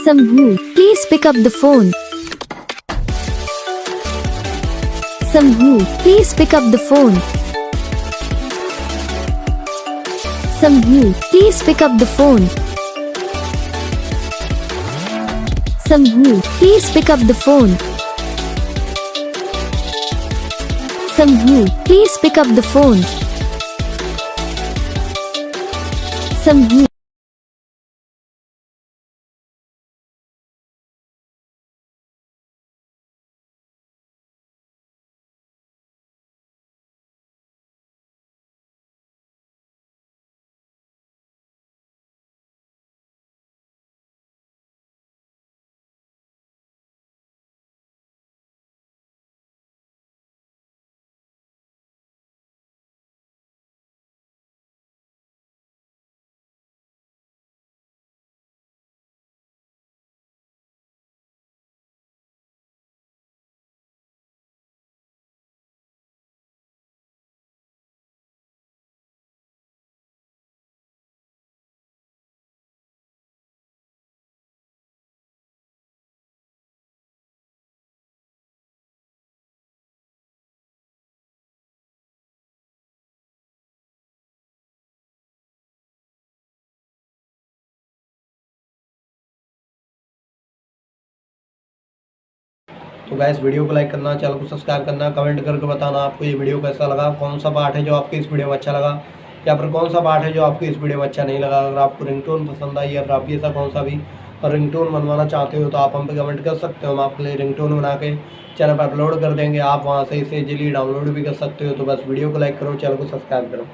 Shambhu, please pick up the phone. Shambhu, please pick up the phone. Shambhu, please pick up the phone. Shambhu, please pick up the phone. Shambhu, please pick up the phone. Shambhu. तो guys video को like करना, channel को subscribe करना, comment करके बताना आपको ये video कैसा लगा, कौन सा पार्ट है जो आपको इस वीडियो में अच्छा लगा या फिर कौन सा पार्ट है जो आपको इस वीडियो में अच्छा नहीं लगा। अगर आपको रिंगटोन पसंद आई या फिर आप ऐसा कौन सा भी रिंगटोन बनवाना चाहते हो तो आप हम पे कमेंट कर सकते हो। हम आपके लिए रिंगटोन बना के चैनल पर अपलोड कर देंगे, आप वहाँ से इसे इजीली डाउनलोड भी कर सकते हो। तो बस वीडियो को लाइक करो, चैनल को सब्सक्राइब करो।